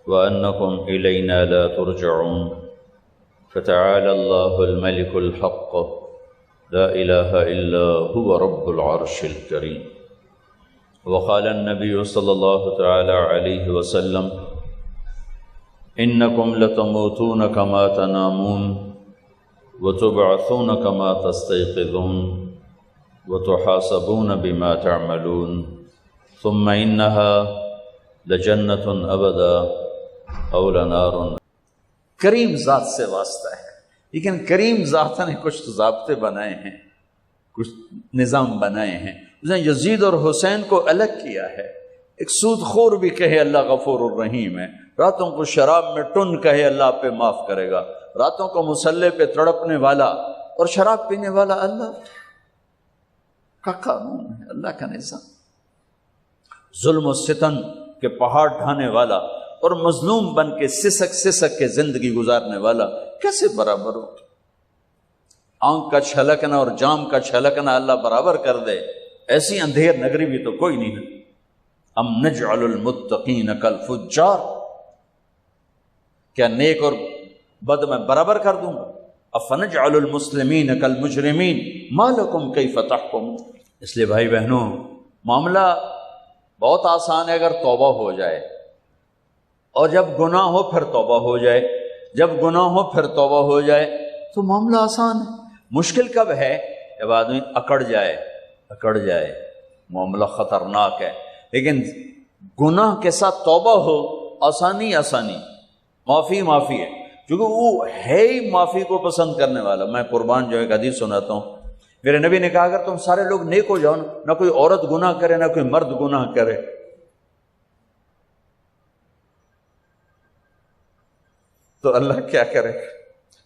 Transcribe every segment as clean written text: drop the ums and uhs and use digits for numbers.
وأنكم إلينا لا ترجعون فتعالى الله الملك الحق لا إله إلا هو رب العرش الكريم. وقال النبي صلى الله تعالى عليه وسلم إنكم لتموتون كما تنامون وتبعثون كما تستيقظون وتحاسبون بما تعملون ثم إنها لجنة أبدا أو لنار. کریم ذات سے واسطہ ہے، لیکن کریم ذات نے کچھ ضابطے بنائے ہیں، کچھ نظام بنائے ہیں. اس نے یزید اور حسین کو الگ کیا ہے. ایک سود خور بھی کہے اللہ غفور الرحیم ہے، راتوں کو شراب میں ٹن کہے اللہ پہ معاف کرے گا، راتوں کو مسلح پہ تڑپنے والا اور شراب پینے والا اللہ کا قانون ہے، اللہ کا نظام. ظلم و ستم کے پہاڑ ڈھانے والا اور مظلوم بن کے سسک سسک کے زندگی گزارنے والا کیسے برابر ہو؟ آنکھ کا چھلکنا اور جام کا چھلکنا اللہ برابر کر دے، ایسی اندھیر نگری بھی تو کوئی نہیں ہے. ام نجعل المتقین کالفجار، کیا نیک اور بد میں برابر کر دوں گا؟ افنجعل المسلمین کالمجرمین ما لکم کیف تحکمون. اس لیے بھائی بہنوں، معاملہ بہت آسان ہے اگر توبہ ہو جائے، اور جب گناہ ہو پھر توبہ ہو جائے، جب گناہ ہو پھر توبہ ہو جائے تو معاملہ آسان ہے. مشکل کب ہے؟ جب آدمی اکڑ جائے معاملہ خطرناک ہے. لیکن گناہ کے ساتھ توبہ ہو، آسانی معافی ہے، کیونکہ وہ ہے ہی معافی کو پسند کرنے والا. میں قربان جو ایک حدیث سناتا ہوں، میرے نبی نے کہا اگر تم سارے لوگ نیک ہو جاؤ، نہ کوئی عورت گناہ کرے نہ کوئی مرد گناہ کرے، تو اللہ کیا کرے گا؟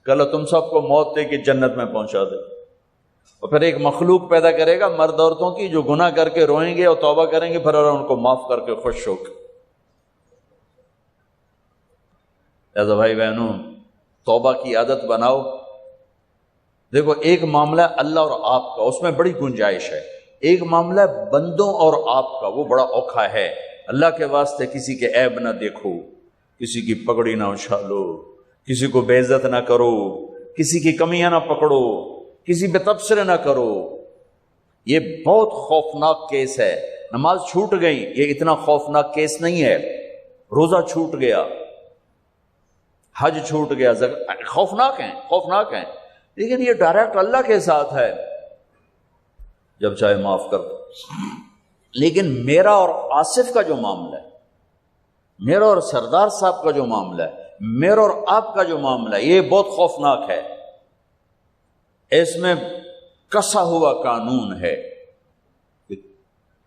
کل تم سب کو موت دے کے جنت میں پہنچا دے، اور پھر ایک مخلوق پیدا کرے گا مرد عورتوں کی جو گناہ کر کے روئیں گے اور توبہ کریں گے، پھر اللہ ان کو معاف کر کے خوش ہو کے. لہذا بھائی بہنوں، توبہ کی عادت بناؤ. دیکھو، ایک معاملہ اللہ اور آپ کا، اس میں بڑی گنجائش ہے. ایک معاملہ بندوں اور آپ کا، وہ بڑا اوکھا ہے. اللہ کے واسطے کسی کے عیب نہ دیکھو، کسی کی پگڑی نہ اچھالو، کسی کو بے عزت نہ کرو، کسی کی کمیاں نہ پکڑو، کسی پہ تبصرے نہ کرو. یہ بہت خوفناک کیس ہے. نماز چھوٹ گئی، یہ اتنا خوفناک کیس نہیں ہے. روزہ چھوٹ گیا، حج چھوٹ گیا، خوفناک ہیں، لیکن یہ ڈائریکٹ اللہ کے ساتھ ہے، جب چاہے معاف کر دو. لیکن میرا اور آصف کا جو معاملہ ہے، میرا اور سردار صاحب کا جو معاملہ ہے، میرا اور آپ کا جو معاملہ ہے، یہ بہت خوفناک ہے. اس میں کسا ہوا قانون ہے کہ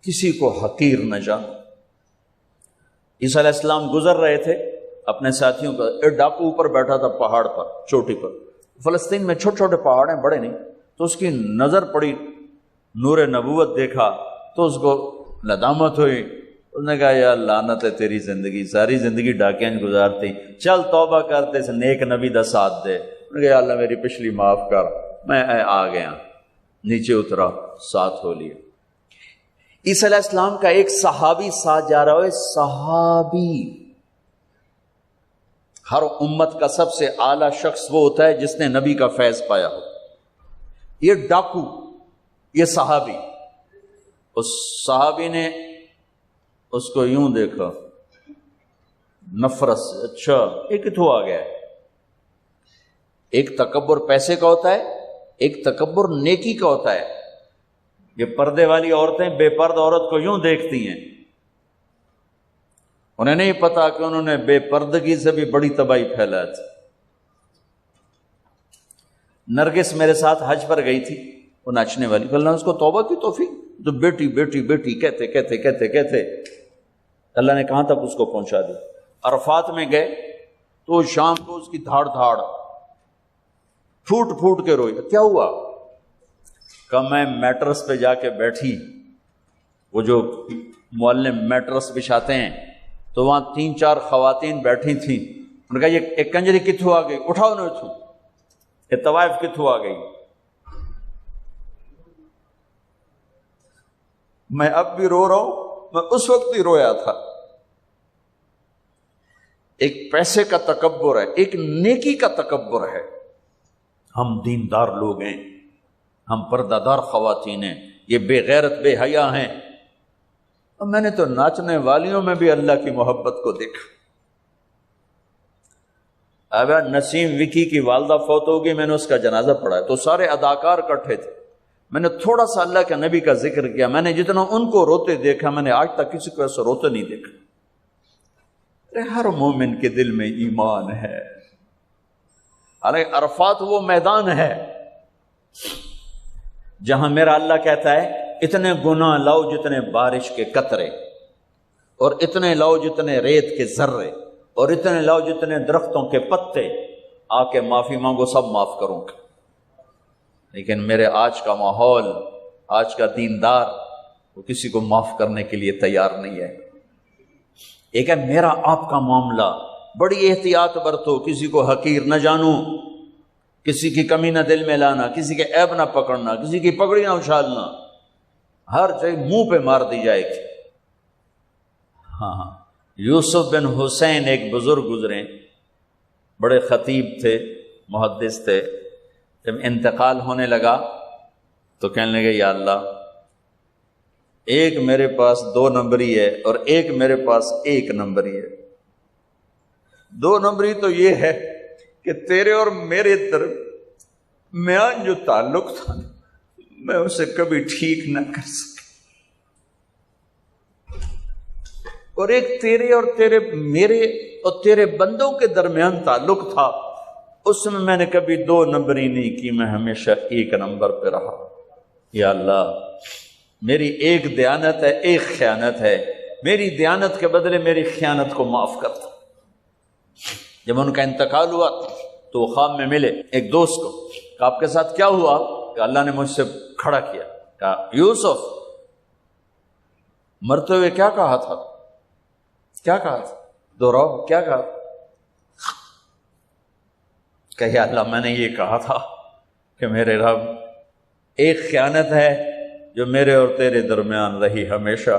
کسی کو حقیر نہ جانو. عیسیٰ علیہ السلام گزر رہے تھے اپنے ساتھیوں کا، ایک ڈاکو اوپر بیٹھا تھا پہاڑ پر، چوٹی پر. فلسطین میں چھوٹے چھوٹے پہاڑ ہیں، بڑے نہیں. تو اس کی نظر پڑی، نور نبوت دیکھا تو اس کو ندامت ہوئی. اس نے کہا یا لعنت ہے تیری زندگی، ساری زندگی ڈاکیاں گزارتی، چل توبہ کرتے سے نیک نبی دا ساتھ دے. انہوں نے کہا یا اللہ میری پچھلی معاف کر. میں آ گیا، نیچے اترا، ساتھ ہو لیا. عیسیٰ علیہ السلام کا ایک صحابی ساتھ جا رہا ہے. صحابی، ہر امت کا سب سے اعلیٰ شخص وہ ہوتا ہے جس نے نبی کا فیض پایا ہو. یہ ڈاکو، یہ صحابی. اس صحابی نے اس کو یوں دیکھا نفرت سے، اچھا یہ کتوں آ گیا ہے. ایک تکبر پیسے کا ہوتا ہے، ایک تکبر نیکی کا ہوتا ہے. یہ پردے والی عورتیں بے پرد عورت کو یوں دیکھتی ہیں، انہیں نہیں پتا کہ انہوں نے بے پردگی سے بھی بڑی تباہی پھیلا تھی. نرگس میرے ساتھ حج پر گئی تھی، وہ ناچنے والی، اللہ نے اس کو توبہ کی توفیق. تو بیٹی بیٹی بیٹی کہتے کہتے کہتے کہتے اللہ نے کہاں تک اس کو پہنچا دی. عرفات میں گئے تو شام کو اس کی دھاڑ دھاڑ پھوٹ پھوٹ کے روئی. کیا ہوا؟ کہ میں میٹرس پہ جا کے بیٹھی، وہ جو معلم میٹرس بچھاتے ہیں، تو وہاں 3-4 خواتین بیٹھی تھیں. انہوں نے کہا یہ ایک کنجری کتوں آ گئی، اٹھاؤ نہ اتھوں، یہ طوائف کتوں آ گئی. میں اب بھی رو رہا ہوں، میں اس وقت ہی رویا تھا. ایک پیسے کا تکبر ہے، ایک نیکی کا تکبر ہے۔ ہم دیندار لوگ ہیں، ہم پردہ دار خواتین ہیں، یہ بے غیرت بے حیا ہیں۔ اور میں نے تو ناچنے والیوں میں بھی اللہ کی محبت کو دیکھا۔ اب نسیم وکی کی والدہ فوت ہوگی، میں نے اس کا جنازہ پڑھا تو سارے اداکار اکٹھے تھے، میں نے تھوڑا سا اللہ کے نبی کا ذکر کیا، میں نے جتنا ان کو روتے دیکھا میں نے آج تک کسی کو ایسا روتے نہیں دیکھا۔ ہر مومن کے دل میں ایمان ہے، حالانکہ عرفات وہ میدان ہے جہاں میرا اللہ کہتا ہے اتنے گناہ لاؤ جتنے بارش کے قطرے، اور اتنے لاؤ جتنے ریت کے ذرے، اور اتنے لاؤ جتنے درختوں کے پتے، آ کے معافی مانگو سب معاف کروں گا۔ لیکن میرے آج کا ماحول، آج کا دیندار، وہ کسی کو معاف کرنے کے لیے تیار نہیں ہے۔ ایک ہے میرا آپ کا معاملہ، بڑی احتیاط برتو، کسی کو حقیر نہ جانو، کسی کی کمی نہ دل میں لانا، کسی کے عیب نہ پکڑنا، کسی کی پگڑی نہ اچھالنا، ہر چیز منہ پہ مار دی جائے گی۔ ہاں، یوسف بن حسین ایک بزرگ گزرے، بڑے خطیب تھے، محدث تھے۔ جب انتقال ہونے لگا تو کہنے لگے یا اللہ، ایک میرے پاس 2 نمبری ہے اور ایک میرے پاس 1 نمبری ہے۔ 2 نمبری تو یہ ہے کہ تیرے اور میرے درمیان جو تعلق تھا میں اسے کبھی ٹھیک نہ کر سکا، اور ایک تیرے اور میرے اور تیرے بندوں کے درمیان تعلق تھا، اس میں نے کبھی 2 نمبری نہیں کی، میں ہمیشہ 1 نمبر پہ رہا۔ یا اللہ، میری ایک دیانت ہے، ایک خیانت ہے، میری دیانت کے بدلے میری خیانت کو معاف کرتا۔ جب ان کا انتقال ہوا تو وہ خواب میں ملے ایک دوست کو، کہ آپ کے ساتھ کیا ہوا؟ کہ اللہ نے مجھ سے کھڑا کیا، کہا یوسف مرتے ہوئے کیا کہا تھا؟ کیا کہا تھا؟ دوہراؤ، کیا کہا؟ کہ یا اللہ، میں نے یہ کہا تھا کہ میرے رب، ایک خیانت ہے جو میرے اور تیرے درمیان رہی ہمیشہ،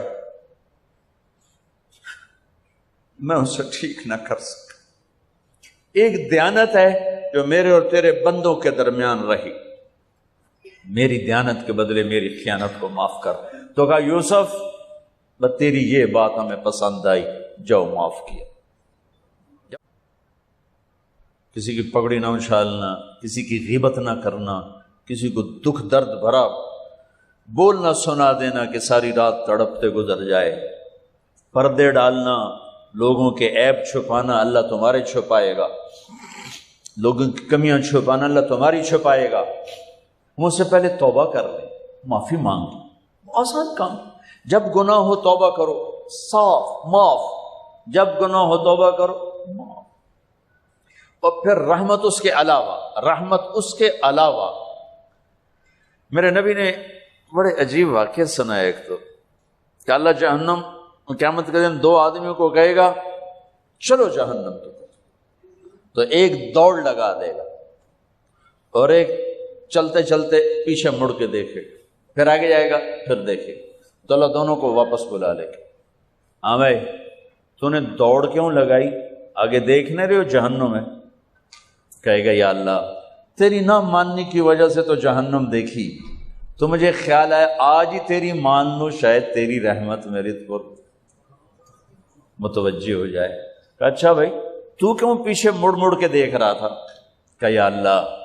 میں اسے ٹھیک نہ کر سکا۔ ایک دیانت ہے جو میرے اور تیرے بندوں کے درمیان رہی، میری دیانت کے بدلے میری خیانت کو معاف کر۔ تو کہا یوسف، بس تیری یہ بات ہمیں پسند آئی، جو معاف کیا۔ کسی کی پگڑی نہ اچھالنا، کسی کی غیبت نہ کرنا، کسی کو دکھ درد بھرا بولنا سنا دینا کہ ساری رات تڑپتے گزر جائے، پردے ڈالنا، لوگوں کے عیب چھپانا، اللہ تمہارے چھپائے گا، لوگوں کی کمیاں چھپانا، اللہ تمہاری چھپائے گا۔ مجھ سے پہلے توبہ کر لیں، معافی مانگ لیں، آسان کام۔ جب گناہ ہو توبہ کرو، صاف معاف، جب گناہ ہو توبہ کرو معاف۔ اور پھر رحمت اس کے علاوہ، رحمت اس کے علاوہ میرے نبی نے بڑے عجیب واقعہ سنا ہے۔ ایک تو کہ اللہ جہنم قیامت کے دن 2 آدمیوں کو کہے گا چلو جہنم کی طرف، تو ایک دوڑ لگا دے گا اور ایک چلتے چلتے پیچھے مڑ کے دیکھے گا، پھر آگے جائے گا، پھر دیکھے گا، تو اللہ دونوں کو واپس بلا لے گا۔ ہاں بھائی، تو نے دوڑ کیوں لگائی؟ آگے دیکھنے رہے ہو جہنم ہے؟ کہے گا یا اللہ، تیری نہ ماننے کی وجہ سے تو جہنم دیکھی، تو مجھے خیال آیا آج ہی تیری مان لوں، شاید تیری رحمت میری پر متوجہ ہو جائے۔ کہا اچھا بھائی، تو کیوں پیچھے مڑ مڑ کے دیکھ رہا تھا؟ کہ یا اللہ،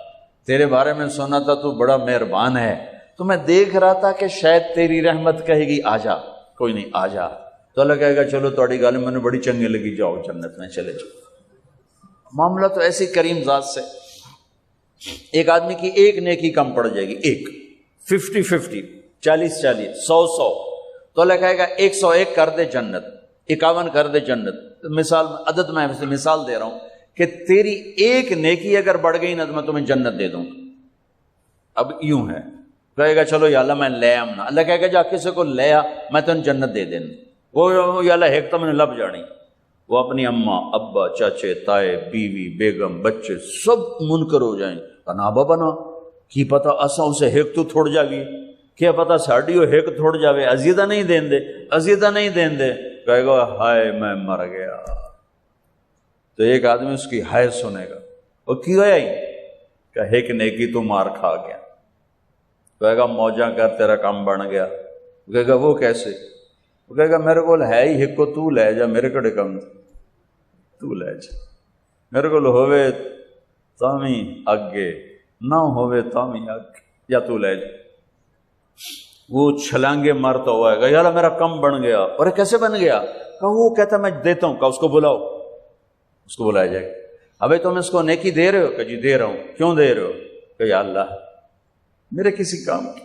تیرے بارے میں سنا تھا تو بڑا مہربان ہے، تو میں دیکھ رہا تھا کہ شاید تیری رحمت کہے گی آ جا۔ کوئی نہیں، آ جا۔ تو اللہ کہے گا چلو تھوڑی گل میں نے بڑی چنگی لگی، جاؤ جنت میں چلے جاؤ۔ معاملہ تو ایسی کریم ذات سے، ایک آدمی کی ایک نیکی کم پڑ جائے گی، ایک 50-50، 40-40، 100-100، تو اللہ کہے گا 101 کر دے جنت، 51 کر دے جنت۔ مثال عدد میں مثال دے رہا ہوں کہ تیری ایک نیکی اگر بڑھ گئی نا تو میں تمہیں جنت دے دوں گا۔ اب یوں ہے، کہے گا چلو یا اللہ میں لے آمنا، اللہ کہے گا جا کسی کو لے آ، میں تمہیں جنت دے دینا۔ وہ یا اللہ ایک تو میں نے لب جانی، وہ اپنی اماں ابا چاچے تائے بیوی بیگم بچے سب منکر ہو جائیں، بنا بنا کی پتہ اساں اسے ہیک تو تھوڑ جاوی، کیا پتہ ساڑی وہ ہیک تھوڑ جاوے، عزیزہ نہیں دین دے، عزیزہ نہیں دین دے۔ کہے گا ہائے میں مر گیا۔ تو ایک آدمی اس کی ہائے سنے گا، وہ کی ہوا ہی کہ ایک نیکی تو مار کھا گیا، کہے گا موجاں کر تیرا کام بن گیا، کہے گا وہ کیسے؟ وہ کہے گا میرے کو ہے ہی ایک کو تو لے جا، میرے کڑے کم تو لے جا، میرے کو ہوئے تامی اگے نہ ہوئے تامی اگے، یا تو لے جا۔ وہ چھلانگے مارتا ہوا ہے کہ یار میرا کم بن گیا، اور کیسے بن گیا؟ کہ وہ کہتا میں دیتا ہوں، کہ اس کو بلاؤ، اس کو بلایا جائے گا۔ ابھی تم اس کو نیکی دے رہے ہو؟ کہ جی دے رہا ہوں۔ کیوں دے رہے ہو؟ کہ یا اللہ میرے کسی کام کی،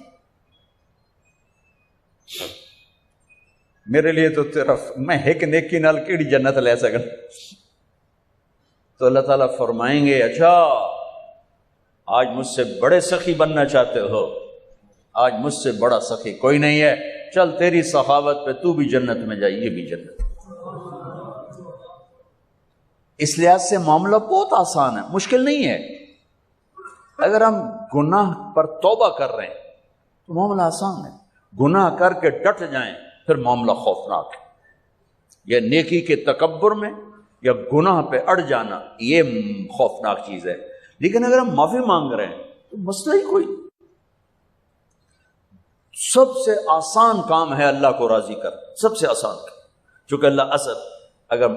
میرے لیے تو تیرا میں ایک نیکی نال کیڑی جنت لے سکن۔ تو اللہ تعالیٰ فرمائیں گے اچھا آج مجھ سے بڑے سخی بننا چاہتے ہو؟ آج مجھ سے بڑا سخی کوئی نہیں ہے، چل تیری سخاوت پہ تو بھی جنت میں جائے، یہ بھی جنت۔ اس لحاظ سے معاملہ بہت آسان ہے، مشکل نہیں ہے۔ اگر ہم گناہ پر توبہ کر رہے ہیں تو معاملہ آسان ہے، گناہ کر کے ڈٹ جائیں پھر معاملہ خوفناک ہے۔ یا نیکی کے تکبر میں یا گناہ پہ اڑ جانا یہ خوفناک چیز ہے۔ لیکن اگر ہم معافی مانگ رہے ہیں تو مسئلہ ہی کوئی، سب سے آسان کام ہے اللہ کو راضی کر، سب سے آسان کام۔ چونکہ اللہ اگر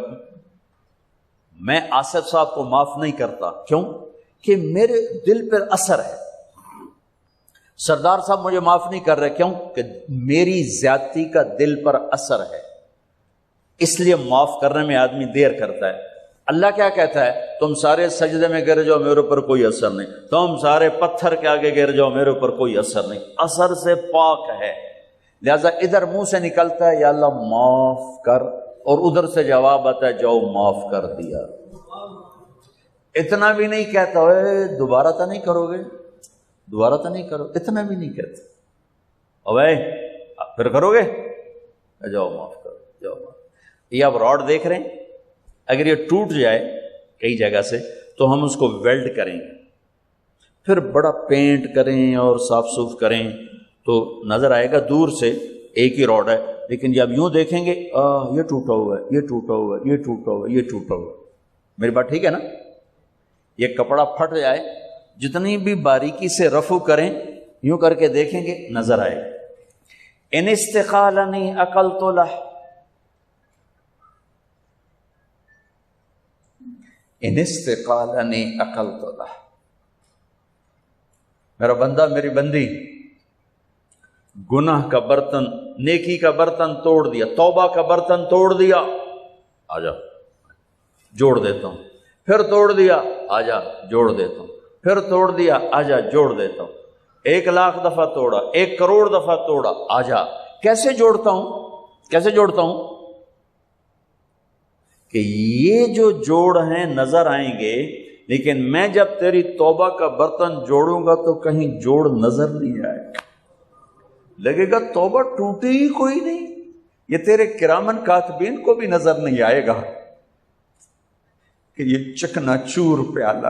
میں آصف صاحب کو معاف نہیں کرتا، کیوں کہ میرے دل پر اثر ہے۔ سردار صاحب مجھے معاف نہیں کر رہے، کیوں کہ میری زیادتی کا دل پر اثر ہے، اس لیے معاف کرنے میں آدمی دیر کرتا ہے۔ اللہ کیا کہتا ہے؟ تم سارے سجدے میں گر جاؤ، میرے اوپر کوئی اثر نہیں، تم سارے پتھر کے آگے گر جاؤ، میرے اوپر کوئی اثر نہیں، اثر سے پاک ہے۔ لہذا ادھر منہ سے نکلتا ہے یا اللہ معاف کر، اور ادھر سے جواب آتا ہے جاؤ معاف کر دیا۔ اتنا بھی نہیں کہتا اے دوبارہ تو نہیں کرو گے، دوبارہ تو نہیں کرو، اتنا بھی نہیں کہتا، اوے پھر کرو گے، جاؤ معاف کرو، جاؤ معاف۔ یہ آپ راڈ دیکھ رہے ہیں، اگر یہ ٹوٹ جائے کئی جگہ سے تو ہم اس کو ویلڈ کریں گے، پھر بڑا پینٹ کریں اور صاف صوف کریں تو نظر آئے گا دور سے ایک ہی راڈ ہے، لیکن جب یوں دیکھیں گے یہ ٹوٹا ہوا ہے، یہ ٹوٹا ہوا ہے، یہ ٹوٹا ہوا ہے، یہ ٹوٹا ہوا ہے۔ میری بات ٹھیک ہے نا؟ یہ کپڑا پھٹ جائے، جتنی بھی باریکی سے رفو کریں، یوں کر کے دیکھیں گے نظر آئے گا۔ ان استقالنی عقلت لہ، ان استقالنی عقلت لہ، میرا بندہ میری بندی گناہ کا برتن، نیکی کا برتن توڑ دیا، توبہ کا برتن توڑ دیا، آجا جوڑ دیتا ہوں، پھر توڑ دیا، آجا جوڑ دیتا ہوں، پھر توڑ دیا، آجا جوڑ دیتا ہوں، 1,00,000 دفعہ توڑا، 1 کروڑ دفعہ توڑا، آجا۔ کیسے جوڑتا ہوں؟ کیسے جوڑتا ہوں؟ کہ یہ جو جوڑ ہیں نظر آئیں گے، لیکن میں جب تیری توبہ کا برتن جوڑوں گا تو کہیں جوڑ نظر نہیں آئے گا، لگے گا توبہ ٹوٹی ہی کوئی نہیں، یہ تیرے کرامن کاتبین کو بھی نظر نہیں آئے گا کہ یہ چکنا چور پیالہ۔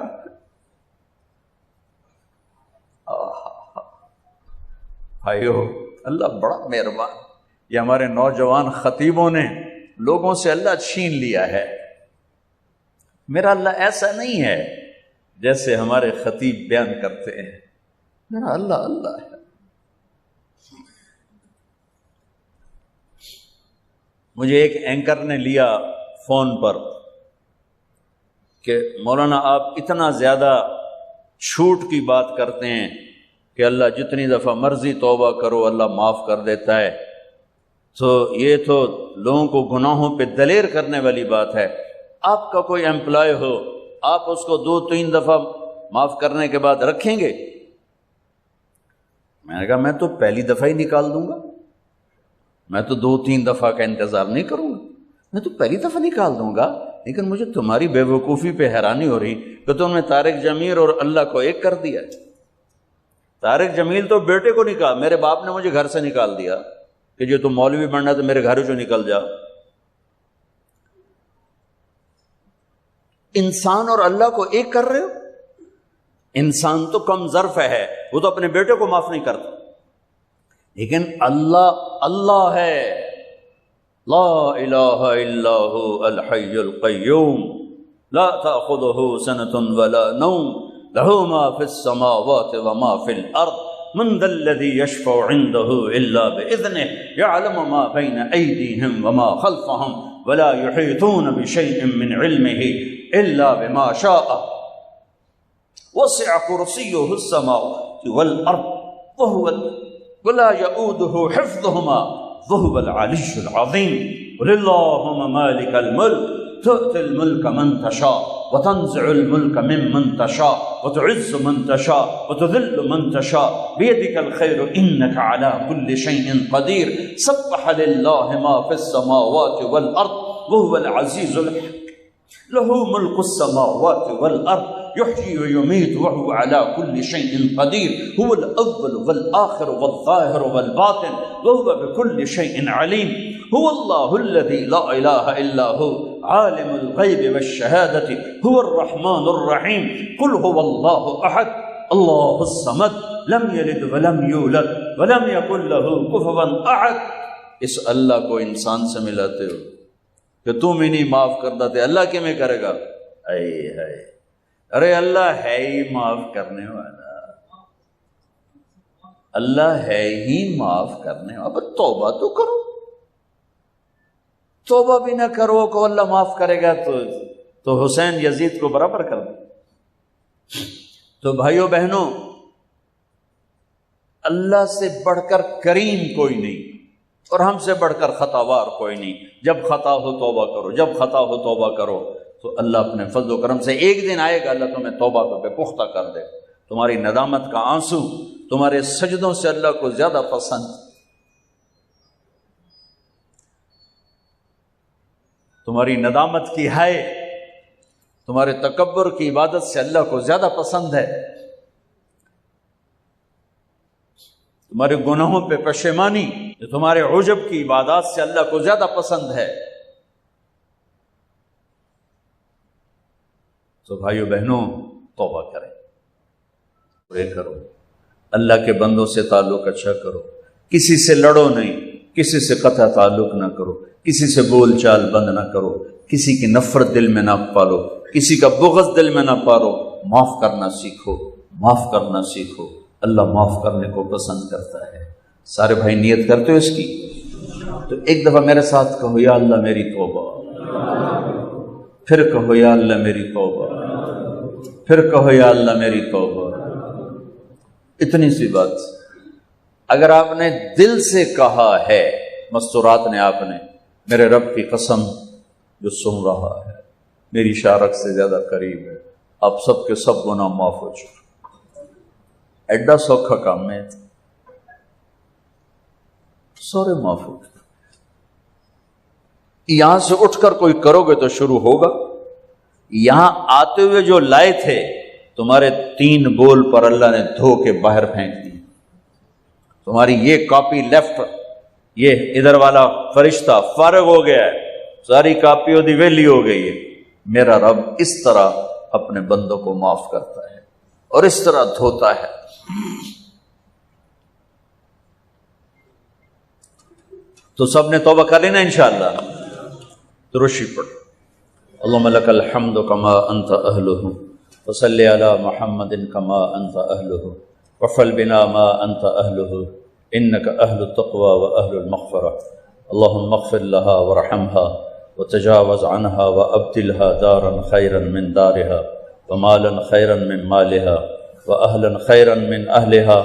بھائیو اللہ بڑا مہربان، یہ ہمارے نوجوان خطیبوں نے لوگوں سے اللہ چھین لیا ہے۔ میرا اللہ ایسا نہیں ہے جیسے ہمارے خطیب بیان کرتے ہیں، میرا اللہ اللہ ہے۔ مجھے ایک اینکر نے لیا فون پر کہ مولانا آپ اتنا زیادہ چھوٹ کی بات کرتے ہیں کہ اللہ جتنی دفعہ مرضی توبہ کرو اللہ معاف کر دیتا ہے، تو یہ تو لوگوں کو گناہوں پہ دلیر کرنے والی بات ہے۔ آپ کا کوئی امپلائی ہو، آپ اس کو 2-3 دفعہ معاف کرنے کے بعد رکھیں گے؟ میں نے کہا میں تو پہلی دفعہ ہی نکال دوں گا، میں تو 2-3 دفعہ کا انتظار نہیں کروں گا، میں تو پہلی دفعہ نکال دوں گا۔ لیکن مجھے تمہاری بے وقوفی پہ حیرانی ہو رہی کہ تم نے طارق جمیل اور اللہ کو ایک کر دیا۔ طارق جمیل تو بیٹے کو نکال، میرے باپ نے مجھے گھر سے نکال دیا کہ جو تم مولوی بننا تو میرے گھر جو نکل جا۔ انسان اور اللہ کو ایک کر رہے ہو؟ انسان تو کم ظرف ہے، وہ تو اپنے بیٹے کو معاف نہیں کرتا، لیکن اللہ اللہ ہے، لا الہ الا ہو الحی القیوم، لا تأخذه سنة ولا نوم له ما في السماوات وما في الأرض من ذا الذي يشفع عنده إلا بإذنه يعلم ما بين أيديهم وما خلفهم ولا يحيطون بشيء من علمه إلا بما شاء وسع كرسيه السماوات والأرض ولا يؤوده حفظهما وهو العلي العظيم قل اللهم مالك الملك تؤتي الملك من تشاء وتنزع الملك ممن تشاء وتعز من تشاء وتذل من تشاء بيدك الخير إنك على كل شيء قدير سبح لله ما في السماوات والأرض وهو العزيز الحكيم له ملك السماوات والأرض يحيي ويميت وهو على كل شيء قدير هو الأول والآخر والظاهر والباطن وهو بكل شيء عليم هو الله الذي لا إله إلا هو عالم الغيب والشهادة هو الرحمن الرحيم قل هو الله أحد الله الصمد لم يلد ولم يولد ولم يكن له كفوا أحد. اس اللہ کو انسان سے ملاتے ہو کہ تم ہی نہیں معاف کرتا تھے، اللہ کیوں میں کرے گا؟ اے ہے، ارے اللہ ہے ہی معاف کرنے والا، اللہ ہے ہی معاف کرنے والا. اب توبہ تو کرو، توبہ بھی نہ کرو کہ اللہ معاف کرے گا تو حسین یزید کو برابر کر دے. تو بھائیو بہنوں، اللہ سے بڑھ کر کریم کوئی نہیں اور ہم سے بڑھ کر خطاوار کوئی نہیں. جب خطا ہو توبہ کرو، جب خطا ہو توبہ کرو، تو اللہ اپنے فضل و کرم سے ایک دن آئے گا، اللہ تمہیں توبہ پہ پختہ کر دے. تمہاری ندامت کا آنسو تمہارے سجدوں سے اللہ کو زیادہ پسند، تمہاری ندامت کی ہائے تمہارے تکبر کی عبادت سے اللہ کو زیادہ پسند ہے، تمہارے گناہوں پہ پشیمانی تمہارے عجب کی عبادات سے اللہ کو زیادہ پسند ہے. تو بھائیو بہنوں، توبہ کریں، پرے کرو، اللہ کے بندوں سے تعلق اچھا کرو، کسی سے لڑو نہیں، کسی سے قطع تعلق نہ کرو، کسی سے بول چال بند نہ کرو، کسی کی نفرت دل میں نہ پالو، کسی کا بغض دل میں نہ پالو. معاف کرنا سیکھو، معاف کرنا سیکھو. اللہ معاف کرنے کو پسند کرتا ہے. سارے بھائی نیت کرتے ہو اس کی؟ تو ایک دفعہ میرے ساتھ کہو، یا اللہ میری توبہ. پھر کہو، یا اللہ میری توبہ. پھر کہو، یا اللہ میری توبہ. اتنی سی بات اگر آپ نے دل سے کہا ہے، مستورات نے آپ نے، میرے رب کی قسم جو سن رہا ہے میری شارک سے زیادہ قریب ہے، آپ سب کے سب گناہ معاف ہو چکے. ایڈا سوکھا کام ہے، سورے معاف ہو گئے. یہاں سے اٹھ کر کوئی کرو گے تو شروع ہوگا. یہاں آتے ہوئے جو لائے تھے تمہارے 3 بول پر اللہ نے دھو کے باہر پھینک دی. تمہاری یہ کاپی لیفٹ، یہ ادھر والا فرشتہ فارغ ہو گیا ہے، ساری کاپیوں دی ویلی ہو گئی ہے. میرا رب اس طرح اپنے بندوں کو معاف کرتا ہے اور اس طرح دھوتا ہے. تو سب نے توبہ کر لینا انشاءاللہ. درشی پڑھ. اللہم لک الحمد کما انت اہلہ وصلی علی محمد کما انت اہلہ وفعل بنا ما انت اہلہ انک اہل التقوی و اہل المغفرہ. اللہم اغفر لها ورحمها وتجاوز عنها وابدلها دارا خیرا من دارها ومالا خیرا من مالها وأهلا خيرا من أهلها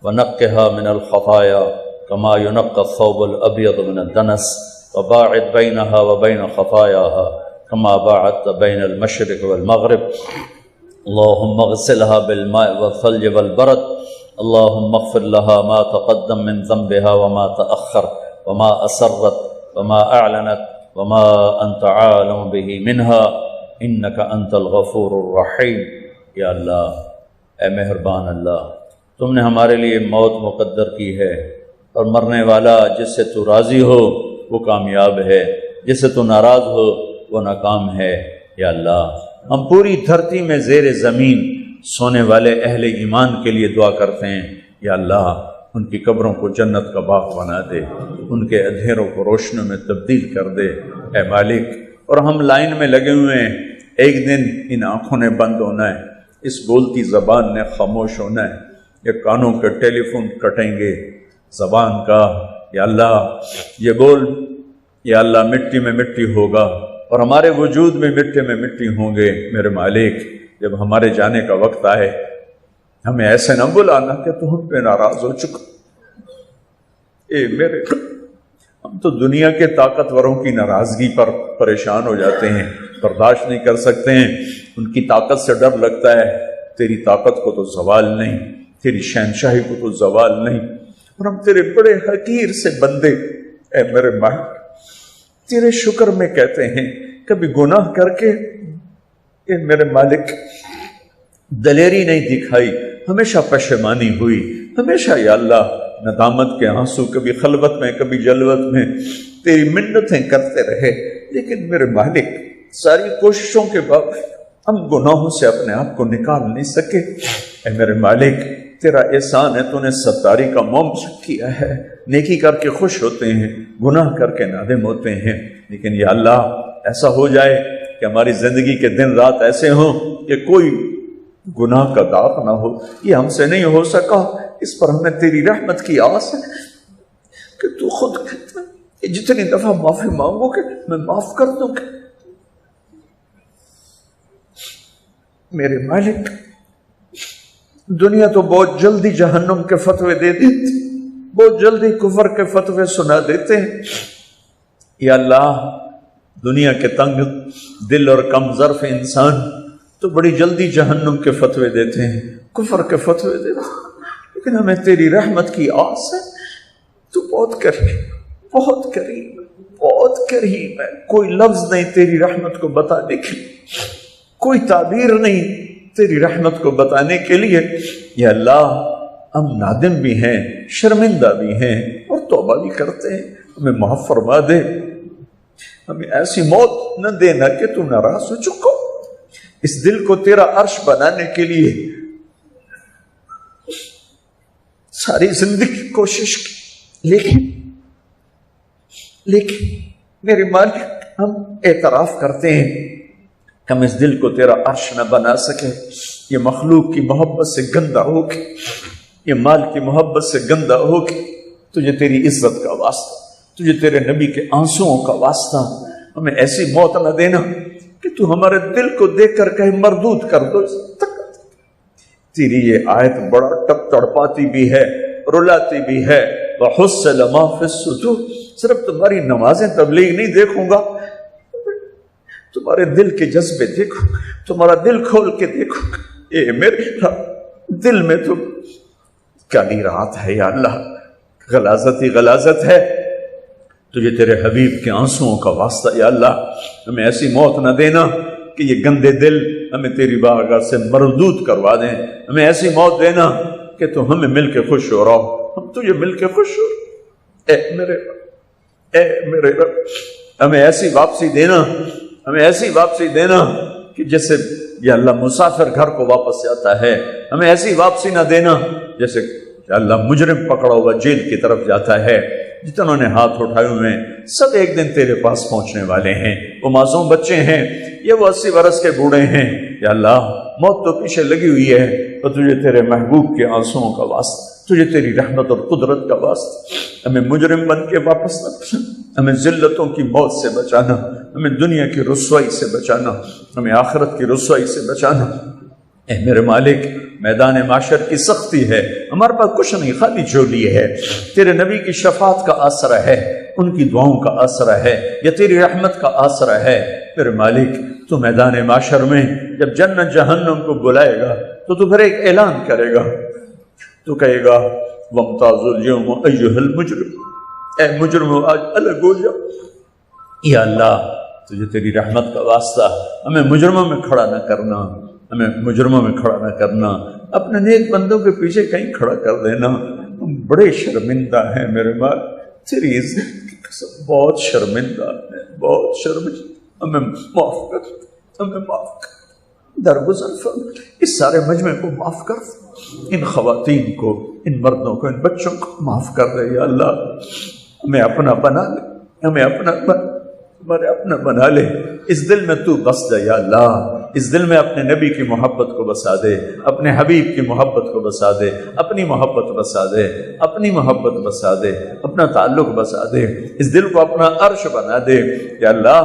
ونقها من الخطايا كما ينقى الثوب الأبيض من الدنس وباعد بينها وبين خطاياها كما باعدت بين المشرق والمغرب. اللهم اغسلها بالماء والثلج والبرد. اللهم اغفر لها ما تقدم من ذنبها وما تأخر وما أسرت وما أعلنت وما أنت عالم به منها إنك أنت الغفور الرحيم. یا اللہ، اے مہربان اللہ، تم نے ہمارے لیے موت مقدر کی ہے اور مرنے والا جس سے تو راضی ہو وہ کامیاب ہے، جس سے تو ناراض ہو وہ ناکام ہے. یا اللہ، ہم پوری دھرتی میں زیر زمین سونے والے اہل ایمان کے لیے دعا کرتے ہیں. یا اللہ، ان کی قبروں کو جنت کا باغ بنا دے، ان کے اندھیروں کو روشنیوں میں تبدیل کر دے اے مالک. اور ہم لائن میں لگے ہوئے ہیں ایک دن ان آنکھوں نے بند ہونا ہے، اس بولتی زبان نے خاموش ہونا ہے، یہ کانوں کے ٹیلی فون کٹیں گے، زبان کا یا اللہ یہ بول، یا اللہ مٹی میں مٹی ہوگا اور ہمارے وجود میں مٹی ہوں گے۔ میرے مالک جب ہمارے جانے کا وقت آئے ہمیں ایسے نہ بلانا کہ تو ہم پہ ناراض ہو چکا۔ میرے ہم تو دنیا کے طاقتوروں کی ناراضگی پر پریشان ہو جاتے ہیں، برداشت نہیں کر سکتے ہیں، ان کی طاقت سے ڈر لگتا ہے، تیری طاقت کو تو زوال نہیں، تیری شہنشاہی کو تو زوال نہیں، اور ہم تیرے بڑے حقیر سے بندے۔ اے میرے مالک تیرے شکر میں کہتے ہیں کبھی گناہ کر کے اے میرے مالک دلیری نہیں دکھائی، ہمیشہ پشیمانی ہوئی، ہمیشہ یا اللہ ندامت کے آنسو، کبھی خلوت میں کبھی جلوت میں تیری منتیں کرتے رہے، لیکن میرے مالک ساری کوششوں کے بعد ہم گناہوں سے اپنے آپ کو نکال نہیں سکے۔ اے میرے مالک تیرا احسان ہے، تو نے ستاری کا موم کیا ہے، نیکی کر کے خوش ہوتے ہیں، گناہ کر کے نادم ہوتے ہیں، لیکن یا اللہ ایسا ہو جائے کہ ہماری زندگی کے دن رات ایسے ہوں کہ کوئی گناہ کا داغ نہ ہو۔ یہ ہم سے نہیں ہو سکا، اس پر ہمیں تیری رحمت کی آس ہے کہ تو خود کہتا ہے کہ جتنی دفعہ معافی مانگو کہ میں معاف کر دوں گا۔ میرے مالک دنیا تو بہت جلدی جہنم کے فتوے دے دیتی، بہت جلدی کفر کے فتوے سنا دیتے ہیں۔ یا اللہ دنیا کے تنگ دل اور کم ظرف انسان تو بڑی جلدی جہنم کے فتوے دیتے ہیں، کفر کے فتوے دیتے ہیں، لیکن ہمیں تیری رحمت کی آس ہے۔ تو بہت کریم، بہت کریم، بہت کریم ہے، کوئی لفظ نہیں تیری رحمت کو بتانے کے لیے، کوئی تعبیر نہیں تیری رحمت کو بتانے کے لیے۔ یا اللہ ہم نادم بھی ہیں، شرمندہ بھی ہیں اور توبہ بھی کرتے ہیں، ہمیں معاف فرما دے، ہمیں ایسی موت نہ دینا کہ تو ناراض ہو چکو۔ اس دل کو تیرا عرش بنانے کے لیے ساری زندگی کوشش کی، لیکن میرے مالک ہم اعتراف کرتے ہیں کہ ہم اس دل کو تیرا عرش نہ بنا سکے۔ یہ مخلوق کی محبت سے گندا ہو کے، یہ مال کی محبت سے گندا ہو کے، تجھے تیری عزت کا واسطہ، تجھے تیرے نبی کے آنسوؤں کا واسطہ ہمیں ایسی موت نہ دینا کہ تو ہمارے دل کو دیکھ کر کہیں مردود کر دو۔ تیری یہ آیت بڑا تڑپاتی بھی ہے، رلاتی بھی ہے۔ وَحُصِّلَ مَا فِي الصُّدُورِ، صرف تمہاری نمازیں تبلیغ نہیں دیکھوں گا، تمہارے دل کے جذبے دیکھو، تمہارا دل کھول کے دیکھو۔ اے میرے دل میں تو کالی رات ہے یا اللہ، غلاظت ہی غلاظت ہے، تجھے تیرے حبیب کے آنسوؤں کا واسطہ یا اللہ ہمیں ایسی موت نہ دینا کہ یہ گندے دل ہمیں تیری بارگاہ سے مردود کروا دیں، ہمیں ایسی موت دینا کہ تو ہمیں مل کے خوش ہو رہا، ہم تجھے مل کے خوش ہو۔ اے میرے رب ہمیں ایسی واپسی دینا، ہمیں ایسی واپسی دینا کہ جیسے یا اللہ مسافر گھر کو واپس جاتا ہے، ہمیں ایسی واپسی نہ دینا جیسے یا اللہ مجرم پکڑا ہوا جیل کی طرف جاتا ہے۔ جتنوں نے ہاتھ اٹھائے ہوئے ہیں سب ایک دن تیرے پاس پہنچنے والے ہیں، وہ معصوم بچے ہیں، یہ وہ 80 برس کے بوڑھے ہیں۔ یا اللہ موت تو پیچھے لگی ہوئی ہے، تو تجھے تیرے محبوب کے آنسوؤں کا واسطہ، تجھے تیری رحمت اور قدرت کا واسطہ ہمیں مجرم بن کے واپس نہ کرنا، ہمیں ذلتوں کی موت سے بچانا، ہمیں دنیا کی رسوائی سے بچانا، ہمیں آخرت کی رسوائی سے بچانا۔ اے میرے مالک میدان معاشر کی سختی ہے، ہمارے پاس کچھ نہیں، خالی جھولی ہے، تیرے نبی کی شفاعت کا آسرا ہے، ان کی دعاؤں کا آسرا ہے، یا تیری رحمت کا آسرا ہے۔ میرے مالک تو میدان معاشر میں جب جنت جہنم کو بلائے گا تو پھر ایک اعلان کرے گا، تو کہے گا وَامْتَازُوا الْيَوْمَ أَيُّهَا الْمُجْرِمُونَ، اے مجرموں آج الگ ہو جاؤ۔ یا اللہ تجھے تیری رحمت کا واسطہ ہمیں مجرموں میں کھڑا نہ کرنا، ہمیں مجرموں میں کھڑا نہ کرنا، اپنے نیک بندوں کے پیچھے کہیں کھڑا کر دینا۔ ہم بڑے شرمندہ ہیں میرے مال، تیری عزت کی قسم بہت شرمندہ ہیں، بہت شرمندہ، ہمیں معاف کر، ہمیں معاف کر، درگزر فرما، اس سارے مجمع کو معاف کر، ان خواتین کو، ان مردوں کو، ان بچوں کو معاف کر دے۔ یا اللہ ہمیں اپنا بنا لے، ہمیں اپنا بنا، ہمارے اپنا بنا لے، اس دل میں تو بس جا یا اللہ، اس دل میں اپنے نبی کی محبت کو بسا دے، اپنے حبیب کی محبت کو بسا دے، اپنی محبت بسا دے، اپنی محبت بسا دے، اپنا تعلق بسا دے، اس دل کو اپنا عرش بنا دے یا اللہ۔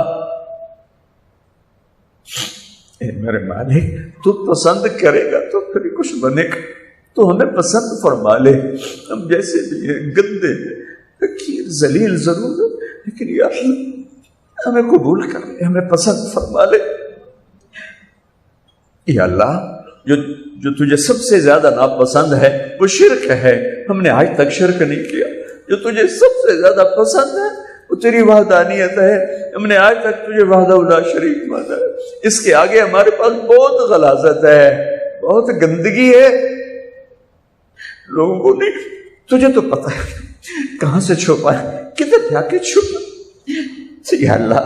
اے میرے مالک، تو پسند کرے گا تو پھر کچھ بنے گا، تو ہمیں پسند فرما لے، ہم جیسے بھی ہیں، گندے ہیں، فقیر ذلیل ضرور ہے، لیکن یا اللہ ہمیں قبول کر لے، ہمیں پسند فرما لے یا اللہ۔ جو تجھے سب سے زیادہ ناپسند ہے وہ شرک ہے، ہم نے آج تک شرک نہیں کیا۔ جو تجھے سب سے زیادہ پسند ہے وہ تیری وحدانیت ہے، ہم نے آج تک تجھے وحدہ لا شریک مانا ہے۔ اس کے آگے ہمارے پاس بہت غلاظت ہے، بہت گندگی ہے، لوگوں کو نہیں، تجھے تو پتہ ہے کہاں سے چھپا ہے، کدھر جا کے چھپا۔ یا اللہ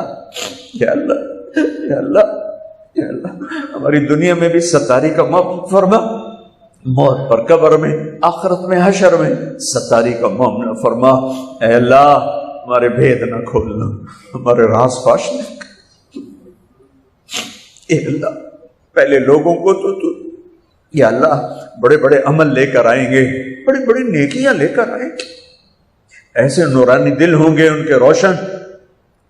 یا اللہ یا اللہ یا اللہ، ہماری دنیا میں بھی ستاری کا معاملہ فرما، موت پر قبر میں، آخرت میں، حشر میں ستاری کا معاملہ فرما۔ اے اللہ ہمارے بھید نہ کھولنا، ہمارے راز فاش نہ کر۔ اے اللہ پہلے لوگوں کو تو یا اللہ بڑے بڑے عمل لے کر آئیں گے، بڑی بڑی نیکیاں لے کر آئیں گے، ایسے نورانی دل ہوں گے ان کے روشن۔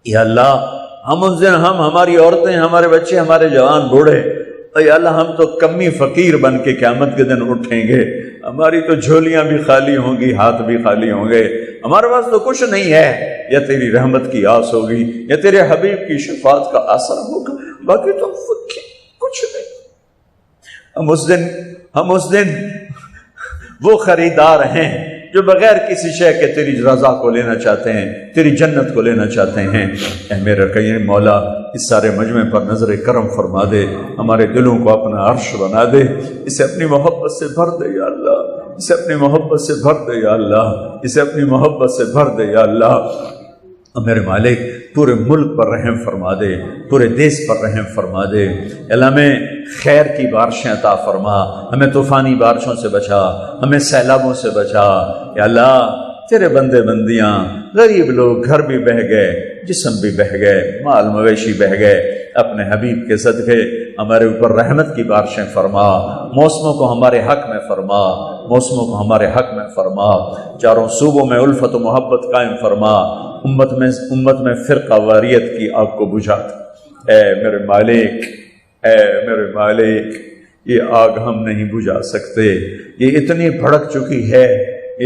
یا اللہ ہم اس دن، ہم، ہماری عورتیں، ہمارے بچے، ہمارے جوان بوڑھے، یا اللہ ہم تو کمی فقیر بن کے قیامت کے دن اٹھیں گے، ہماری تو جھولیاں بھی خالی ہوں گی، ہاتھ بھی خالی ہوں گے، ہمارے پاس تو کچھ نہیں ہے، یا تیری رحمت کی آس ہوگی یا تیرے حبیب کی شفاعت کا آسرا ہوگا، باقی تو فقیر کچھ نہیں۔ ہم اس دن وہ خریدار ہیں جو بغیر کسی شے کے تیری رضا کو لینا چاہتے ہیں، تیری جنت کو لینا چاہتے ہیں۔ اے میرا کریم مولا، اس سارے مجمع پر نظر کرم فرما دے، ہمارے دلوں کو اپنا عرش بنا دے، اسے اپنی محبت سے بھر دے یا اللہ، اسے اپنی محبت سے بھر دے یا اللہ، اسے اپنی محبت سے بھر دے یا اللہ۔ میرے مالک پورے ملک پر رحم فرما دے، پورے دیس پر رحم فرما دے، اللہ ہمیں خیر کی بارشیں عطا فرما، ہمیں طوفانی بارشوں سے بچا، ہمیں سیلابوں سے بچا یا اللہ۔ تیرے بندے بندیاں، غریب لوگ گھر بھی بہہ گئے، جسم بھی بہہ گئے، مال مویشی بہہ گئے، اپنے حبیب کے صدقے ہمارے اوپر رحمت کی بارشیں فرما، موسموں کو ہمارے حق میں فرما، موسموں کو ہمارے حق میں فرما، چاروں صوبوں میں الفت و محبت قائم فرما، امت میں فرقہ واریت کی آگ کو بجھا دے۔ اے میرے مالک، اے میرے مالک، یہ آگ ہم نہیں بجھا سکتے، یہ اتنی بھڑک چکی ہے،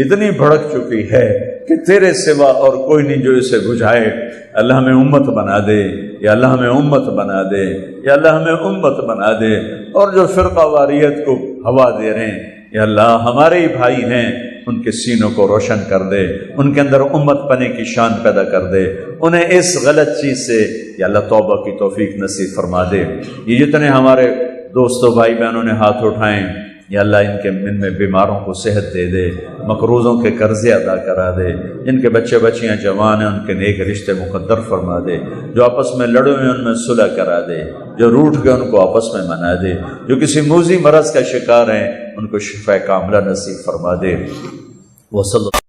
اتنی بھڑک چکی ہے کہ تیرے سوا اور کوئی نہیں جو اسے بجھائے۔ اللہ ہمیں امت بنا دے یا اللہ ہمیں امت بنا دے یا اللہ ہمیں امت بنا دے، اور جو فرقہ واریت کو ہوا دے رہے ہیں یا اللہ ہمارے ہی بھائی ہیں، ان کے سینوں کو روشن کر دے، ان کے اندر امت پنے کی شان پیدا کر دے، انہیں اس غلط چیز سے یا اللہ توبہ کی توفیق نصیب فرما دے۔ یہ جتنے ہمارے دوستوں بھائی بہنوں نے ہاتھ اٹھائیں یا اللہ ان کے من میں بیماروں کو صحت دے دے، مقروضوں کے قرضے ادا کرا دے، جن کے بچے بچیاں جوان ہیں ان کے نیک رشتے مقدر فرما دے، جو آپس میں لڑے ہوئے ان میں صلح کرا دے، جو روٹھ گئے ان کو آپس میں منا دے، جو کسی موذی مرض کا شکار ہیں ان کو شفا کاملہ نصیب فرما دے۔ وہ صلی